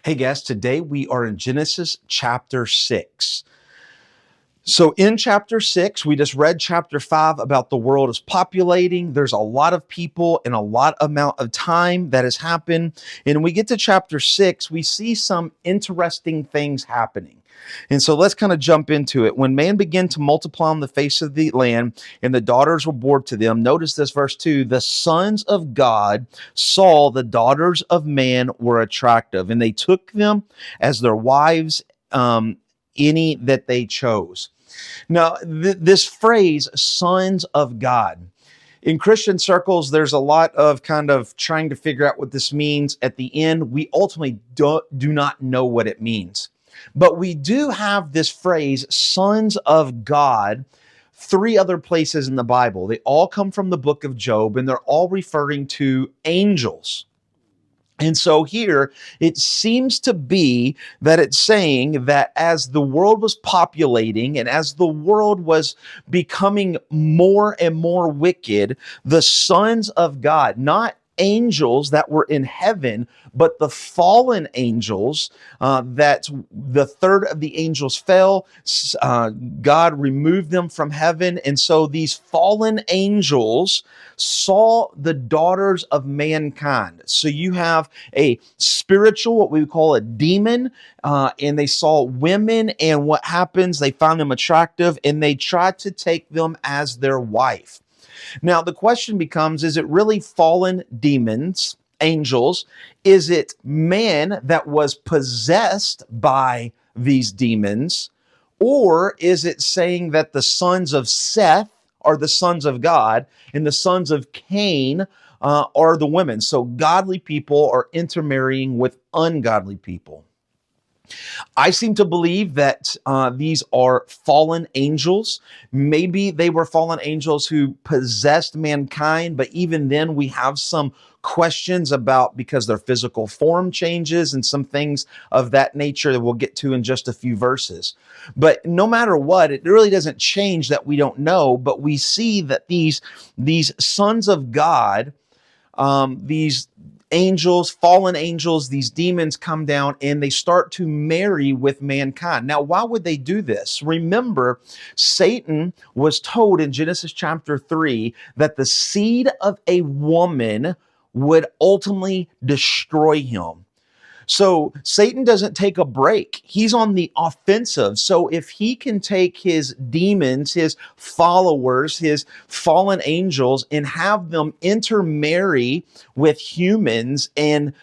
Hey guys, today we are in Genesis chapter 6. So in chapter 6, we just read chapter 5 about the world is populating. There's a lot of people and a lot amount of time that has happened. And when we get to chapter 6, we see some interesting things happening. And so let's kind of jump into it. When man began to multiply on the face of the land and the daughters were born to them, notice this verse 2, the sons of God saw the daughters of man were attractive, and they took them as their wives, any that they chose. Now, this phrase, sons of God, in Christian circles, there's a lot of kind of trying to figure out what this means. At the end, we ultimately do not know what it means. But we do have this phrase, sons of God, three other places in the Bible. They all come from the book of Job, and they're all referring to angels. And so here it seems to be that it's saying that as the world was populating and as the world was becoming more and more wicked, the sons of God, not angels that were in heaven, but the fallen angels, that the third of the angels fell, God removed them from heaven. And so these fallen angels saw the daughters of mankind. So you have a spiritual, what we would call a demon, and they saw women, and what happens, they found them attractive and they tried to take them as their wife. Now, the question becomes, is it really fallen demons, angels? Is it man that was possessed by these demons? Or is it saying that the sons of Seth are the sons of God and the sons of Cain are the women? So godly people are intermarrying with ungodly people. I seem to believe that these are fallen angels. Maybe they were fallen angels who possessed mankind, but even then we have some questions about, because their physical form changes and some things of that nature that we'll get to in just a few verses. But no matter what, it really doesn't change that we don't know, but we see that these sons of God, these angels, fallen angels, these demons come down and they start to marry with mankind. Now, why would they do this? Remember, Satan was told in Genesis chapter 3 that the seed of a woman would ultimately destroy him. So Satan doesn't take a break. He's on the offensive. So if he can take his demons, his followers, his fallen angels, and have them intermarry with humans and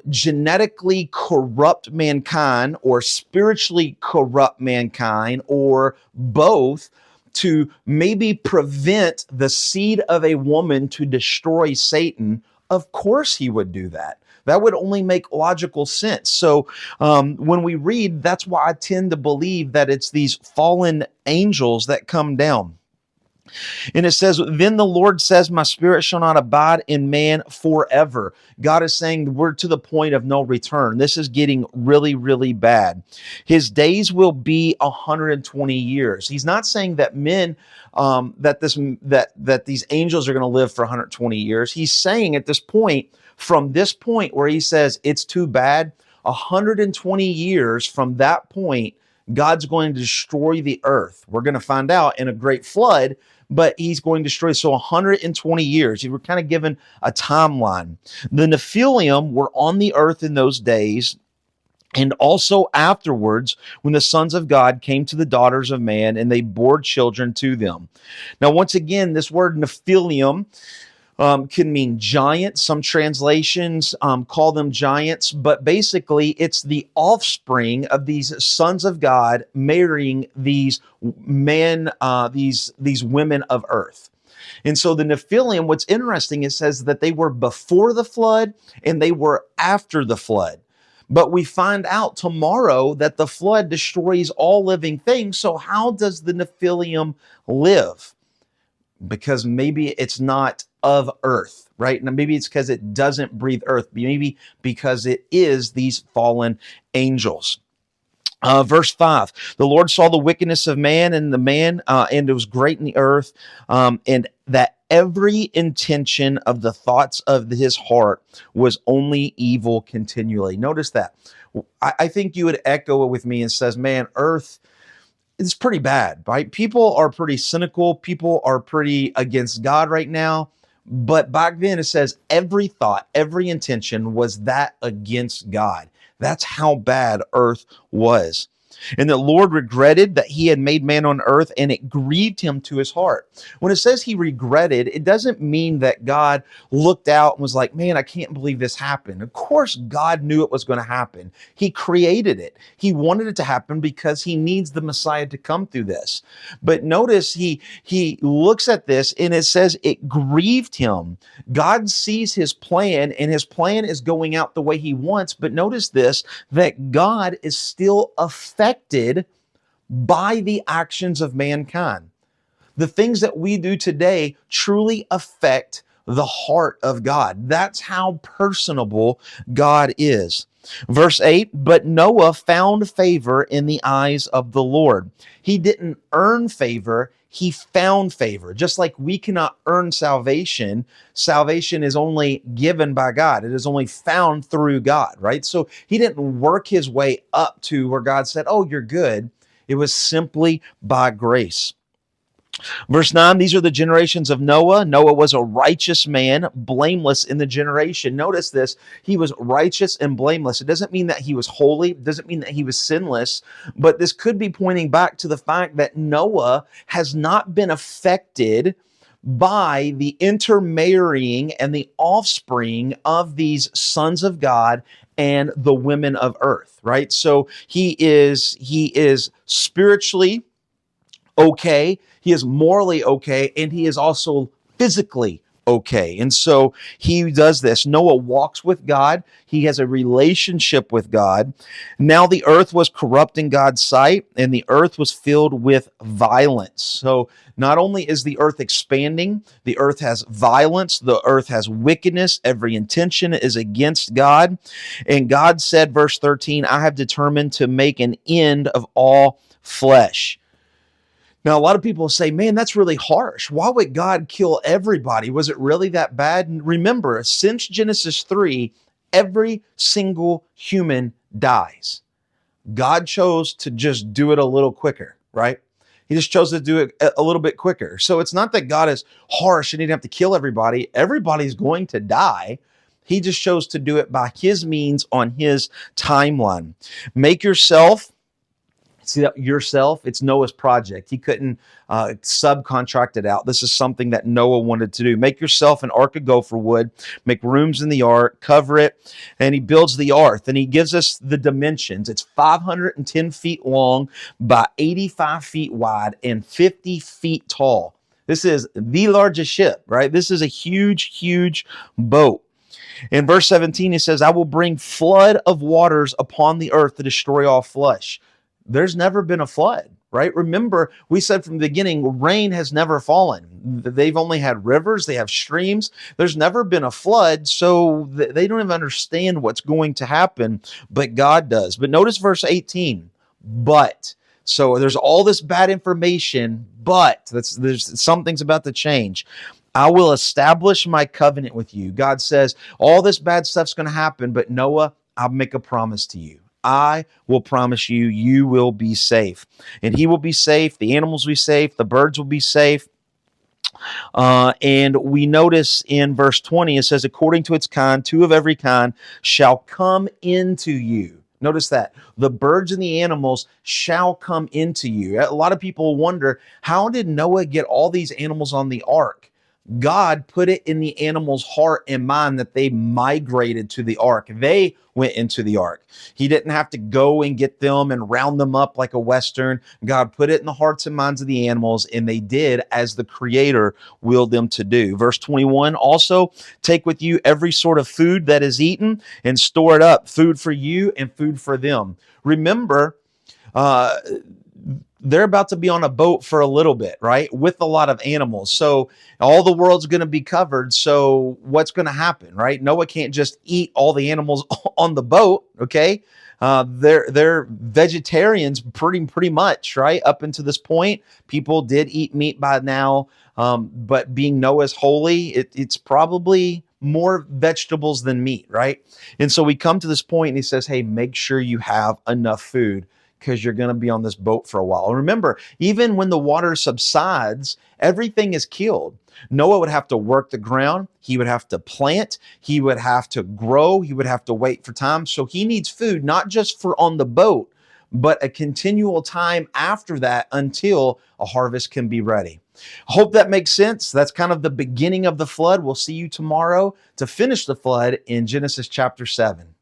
genetically corrupt mankind or spiritually corrupt mankind or both, to maybe prevent the seed of a woman to destroy Satan, of course he would do that. That would only make logical sense. So when we read, that's why I tend to believe that it's these fallen angels that come down. And it says, then the Lord says, my spirit shall not abide in man forever. God is saying we're to the point of no return. This is getting really, really bad. His days will be 120 years. He's not saying that men, that these angels are going to live for 120 years. He's saying at this point, from this point where he says it's too bad, 120 years from that point, God's going to destroy the earth. We're going to find out in a great flood, but he's going to destroy. So 120 years. You were kind of given a timeline. The Nephilim were on the earth in those days, and also afterwards, when the sons of God came to the daughters of man and they bore children to them. Now, once again, this word Nephilim can mean giant. Some translations call them giants, but basically it's the offspring of these sons of God marrying these men, these women of earth. And so the Nephilim, what's interesting, it says that they were before the flood and they were after the flood. But we find out tomorrow that the flood destroys all living things. So how does the Nephilim live? Because maybe it's not of earth, right? Now, maybe it's because it doesn't breathe earth. Maybe because it is these fallen angels. Verse 5, the Lord saw the wickedness of man, and it was great in the earth, and that every intention of the thoughts of his heart was only evil continually. Notice that. I think you would echo it with me and says, man, earth is pretty bad, right? People are pretty cynical. People are pretty against God right now. But back then it says every thought, every intention was that against God. That's how bad earth was. And the Lord regretted that he had made man on earth, and it grieved him to his heart. When it says he regretted, it doesn't mean that God looked out and was like, man, I can't believe this happened. Of course, God knew it was going to happen. He created it. He wanted it to happen because he needs the Messiah to come through this. But notice he looks at this and it says it grieved him. God sees his plan, and his plan is going out the way he wants. But notice this, that God is still affected by the actions of mankind. The things that we do today truly affect the heart of God. That's how personable God is. Verse 8, but Noah found favor in the eyes of the Lord. He didn't earn favor, he found favor. Just like we cannot earn salvation, salvation is only given by God. It is only found through God, right? So he didn't work his way up to where God said, oh, you're good. It was simply by grace. Verse 9, these are the generations of Noah. Noah was a righteous man, blameless in the generation. Notice this, he was righteous and blameless. It doesn't mean that he was holy, it doesn't mean that he was sinless, but this could be pointing back to the fact that Noah has not been affected by the intermarrying and the offspring of these sons of God and the women of earth, right? So he is spiritually okay, he is morally okay, and he is also physically okay. And so he does this. Noah walks with God. He has a relationship with God. Now the earth was corrupt in God's sight, and the earth was filled with violence. So not only is the earth expanding, the earth has violence, the earth has wickedness, every intention is against God. And God said, verse 13, I have determined to make an end of all flesh. Now, a lot of people say, man, that's really harsh. Why would God kill everybody? Was it really that bad? And remember, since Genesis 3, every single human dies. God chose to just do it a little quicker, right? He just chose to do it a little bit quicker. So it's not that God is harsh and he didn't have to kill everybody. Everybody's going to die. He just chose to do it by his means on his timeline. Make yourself. See that yourself, it's Noah's project. He couldn't subcontract it out. This is something that Noah wanted to do. Make yourself an ark of gopher wood, make rooms in the ark, cover it, and he builds the ark. And he gives us the dimensions. It's 510 feet long by 85 feet wide and 50 feet tall. This is the largest ship, right? This is a huge, huge boat. In verse 17, he says, I will bring flood of waters upon the earth to destroy all flesh. There's never been a flood, right? Remember, we said from the beginning, rain has never fallen. They've only had rivers, they have streams. There's never been a flood, so they don't even understand what's going to happen, but God does. But notice verse 18, but. So there's all this bad information, but there's something's about to change. I will establish my covenant with you. God says, all this bad stuff's going to happen, but Noah, I'll make a promise to you. I will promise you, you will be safe. And he will be safe. The animals will be safe. The birds will be safe. And we notice in verse 20, it says, according to its kind, two of every kind shall come into you. Notice that. The birds and the animals shall come into you. A lot of people wonder, how did Noah get all these animals on the ark? God put it in the animal's heart and mind that they migrated to the ark. They went into the ark. He didn't have to go and get them and round them up like a Western. God put it in the hearts and minds of the animals, and they did as the Creator willed them to do. Verse 21, also take with you every sort of food that is eaten and store it up, food for you and food for them. Remember, they're about to be on a boat for a little bit, right? With a lot of animals. So all the world's going to be covered. So what's going to happen, right? Noah can't just eat all the animals on the boat, okay? They're vegetarians pretty much, right? Up until this point, people did eat meat by now, but being Noah's holy, it's probably more vegetables than meat, right? And so we come to this point, and he says, "Hey, make sure you have enough food, because you're going to be on this boat for a while." And remember, even when the water subsides, everything is killed. Noah would have to work the ground. He would have to plant. He would have to grow. He would have to wait for time. So he needs food, not just for on the boat, but a continual time after that until a harvest can be ready. I hope that makes sense. That's kind of the beginning of the flood. We'll see you tomorrow to finish the flood in Genesis chapter 7.